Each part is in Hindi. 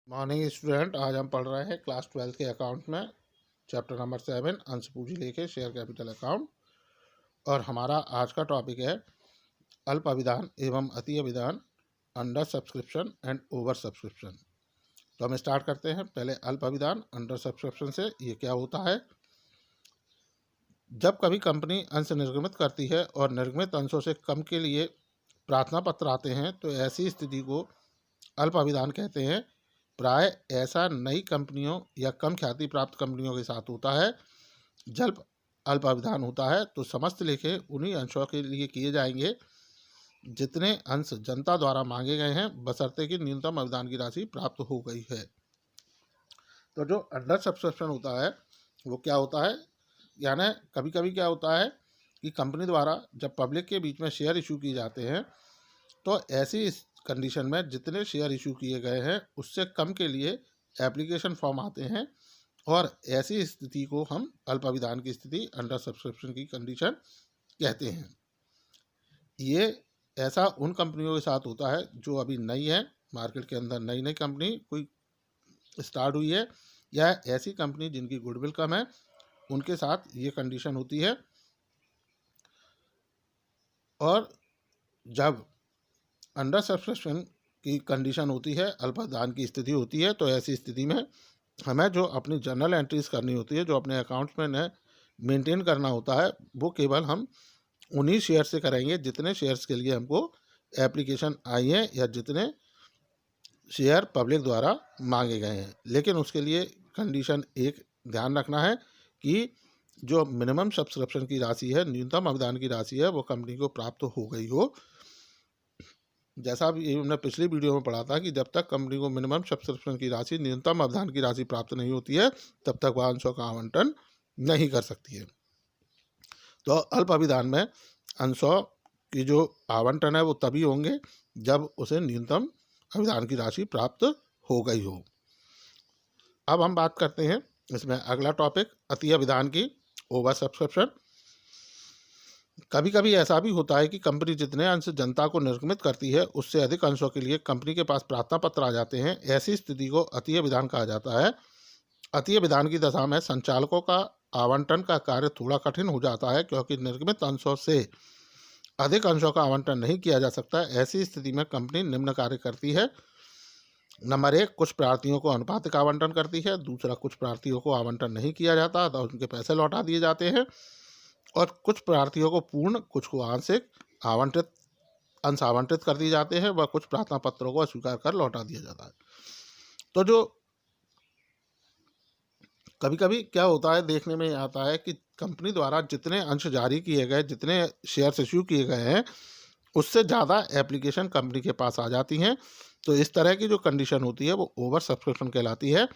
मॉर्निंग स्टूडेंट, आज हम पढ़ रहे हैं क्लास 12 के अकाउंट में चैप्टर नंबर 7 अंश पूंजी लेके शेयर कैपिटल अकाउंट। और हमारा आज का टॉपिक है अल्प अभिदान एवं अति अभिदान, under subscription and over subscription. तो हम स्टार्ट करते हैं पहले अल्प अभिदान अंडर सब्सक्रिप्शन से। ये क्या होता है? जब कभी कंपनी अंश निर्गमित करती है और निर्गमित अंशों से कम के लिए प्रार्थना पत्र आते हैं तो ऐसी स्थिति को अल्प अभिदान कहते हैं। प्राय ऐसा नई कंपनियों या कम ख्याति प्राप्त कंपनियों के साथ होता है। जब अल्प अभिदान होता है तो समस्त लेखे उन्हीं अंशों के लिए किए जाएंगे जितने अंश जनता द्वारा मांगे गए हैं, बशर्ते कि न्यूनतम अभिदान की राशि प्राप्त हो गई है। तो जो अंडर सब्सक्रिप्शन होता है वो क्या होता है, यानी कभी कभी क्या होता है कि कंपनी द्वारा जब पब्लिक के बीच में शेयर इशू किए जाते हैं तो ऐसी कंडीशन में जितने शेयर इशू किए गए हैं उससे कम के लिए एप्लीकेशन फॉर्म आते हैं, और ऐसी स्थिति को हम अल्प अभिदान की स्थिति, अंडर सब्सक्रिप्शन की कंडीशन कहते हैं। ये ऐसा उन कंपनियों के साथ होता है जो अभी नई है, मार्केट के अंदर नई नई कंपनी कोई स्टार्ट हुई है, या ऐसी कंपनी जिनकी गुडविल कम है, उनके साथ ये कंडीशन होती है। और जब अंडर सब्सक्रिप्शन की कंडीशन होती है, अल्पदान की स्थिति होती है, तो ऐसी स्थिति में हमें जो अपनी जर्नल एंट्रीज करनी होती है, जो अपने अकाउंट्स में मेंटेन करना होता है, वो केवल हम उन्हीं शेयर से करेंगे जितने शेयर्स के लिए हमको एप्लीकेशन आई है या जितने शेयर पब्लिक द्वारा मांगे गए हैं। लेकिन उसके लिए कंडीशन एक ध्यान रखना है कि जो मिनिमम सब्सक्रिप्शन की राशि है, न्यूनतम अभिदान की राशि है, वो कंपनी को प्राप्त हो गई हो। जैसा भी हमने पिछली वीडियो में पढ़ा था कि जब तक कंपनी को मिनिमम सब्सक्रिप्शन की राशि, न्यूनतम अवधान की राशि प्राप्त नहीं होती है, तब तक वह अंशों का आवंटन नहीं कर सकती है। तो अल्प अभिदान में अंशों की जो आवंटन है वो तभी होंगे जब उसे न्यूनतम अभिदान की राशि प्राप्त हो गई हो। अब हम बात करते हैं इसमें अगला टॉपिक अति अभिदान की, ओवर सब्सक्रिप्शन। कभी कभी ऐसा भी होता है कि कंपनी जितने अंश जनता को निर्गमित करती है उससे अधिक अंशों के लिए कंपनी के पास प्रार्थना पत्र आ जाते हैं। ऐसी स्थिति को अति अभिदान कहा जाता है। अति अभिदान की दशा में संचालकों का आवंटन का कार्य थोड़ा कठिन हो जाता है, क्योंकि निर्गमित अंशों से अधिक अंशों का आवंटन नहीं किया जा सकता। ऐसी स्थिति में कंपनी निम्न कार्य करती है। नंबर 1, कुछ प्रार्थियों को अनुपातिक आवंटन करती है। दूसरा, कुछ प्रार्थियों को आवंटन नहीं किया जाता तो उनके पैसे लौटा दिए जाते हैं। और कुछ प्रार्थियों को पूर्ण, कुछ को आंशिक अंश आवंटित कर दिए जाते हैं, व कुछ प्रार्थना पत्रों को अस्वीकार कर लौटा दिया जाता है। तो जो कभी कभी क्या होता है, देखने में आता है कि कंपनी द्वारा जितने अंश जारी किए गए, जितने शेयर्स इश्यू किए गए हैं, उससे ज़्यादा एप्लीकेशन कंपनी के पास आ जाती हैं। तो इस तरह की जो कंडीशन होती है वो ओवर सब्सक्रिप्शन कहलाती है।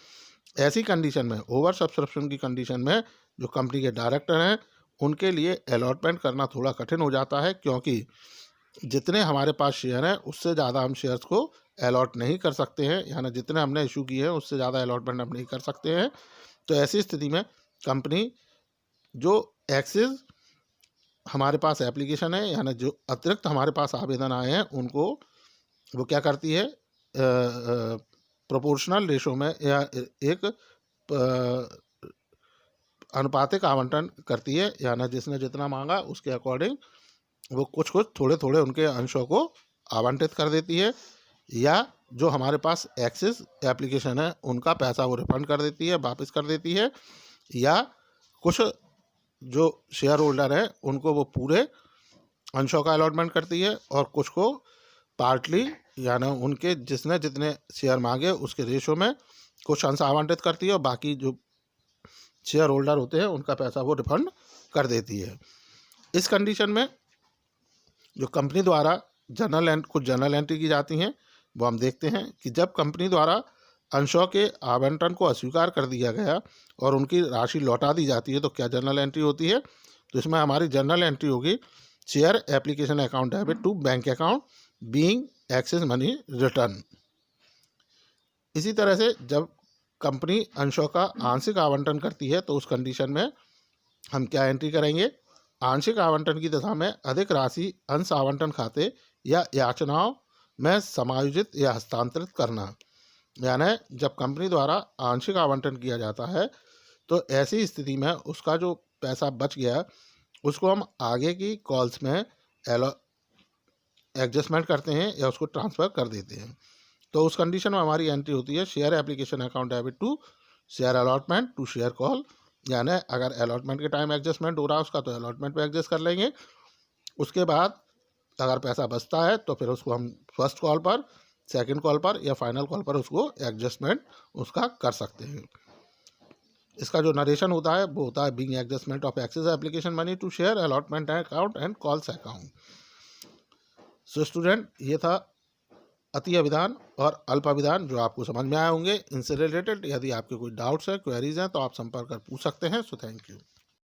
ऐसी कंडीशन में, ओवर सब्सक्रिप्शन की कंडीशन में, जो कंपनी के डायरेक्टर हैं उनके लिए अलॉटमेंट करना थोड़ा कठिन हो जाता है, क्योंकि जितने हमारे पास शेयर हैं उससे ज़्यादा हम शेयर्स को अलॉट नहीं कर सकते हैं, यानी जितने हमने इशू किए हैं उससे ज़्यादा अलॉटमेंट हम नहीं कर सकते हैं। तो ऐसी स्थिति में कंपनी जो एक्सेस हमारे पास एप्लीकेशन है, यानी जो अतिरिक्त हमारे पास आवेदन आए हैं, उनको वो क्या करती है, प्रोपोर्शनल रेशो में या एक अनुपातिक आवंटन करती है, यानी जिसने जितना मांगा उसके अकॉर्डिंग वो कुछ कुछ थोड़े थोड़े उनके अंशों को आवंटित कर देती है, या जो हमारे पास एक्सेस एप्लीकेशन है उनका पैसा वो रिफंड कर देती है, वापस कर देती है, या कुछ जो शेयर होल्डर है उनको वो पूरे अंशों का अलॉटमेंट करती है, और कुछ को पार्टली, यानी उनके जिसने जितने शेयर मांगे उसके रेशो में कुछ अंश आवंटित करती है, और बाकी जो शेयर होल्डर होते हैं उनका पैसा वो रिफंड कर देती है। इस कंडीशन में जो कंपनी द्वारा कुछ जर्नल एंट्री की जाती हैं वो हम देखते हैं कि जब कंपनी द्वारा अंशों के आवंटन को अस्वीकार कर दिया गया और उनकी राशि लौटा दी जाती है तो क्या जर्नल एंट्री होती है। तो इसमें हमारी जर्नल एंट्री होगी, share application account debit to bank account being excess money return. इसी तरह से जब कंपनी अंशों का आंशिक आवंटन करती है तो उस कंडीशन में हम क्या एंट्री करेंगे, आंशिक आवंटन की दशा में अधिक राशि अंश आवंटन खाते या याचनाओं में समायोजित या हस्तांतरित करना। यानी जब कंपनी द्वारा आंशिक आवंटन किया जाता है तो ऐसी स्थिति में उसका जो पैसा बच गया उसको हम आगे की कॉल्स में एडजस्टमेंट करते हैं या उसको ट्रांसफ़र कर देते हैं। तो उस कंडीशन में हमारी एंट्री होती है share application account debit to share allotment to share call, यानी अगर अलॉटमेंट के टाइम एडजस्टमेंट हो रहा है उसका तो अलॉटमेंट पे एडजस्ट कर लेंगे। उसके बाद अगर पैसा बचता है तो फिर उसको हम फर्स्ट कॉल पर, सेकंड कॉल पर या फाइनल कॉल पर उसको एडजस्टमेंट उसका कर सकते हैं। इसका जो नरेशन होता है वो होता है being adjustment of excess application money to share allotment account and calls account. So student, ये था अति अभिधान और अल्प अभिधान जो आपको समझ में आए होंगे। इनसे रिलेटेड यदि आपके कोई डाउट्स हैं, क्वेरीज हैं तो आप संपर्क कर पूछ सकते हैं। So thank you.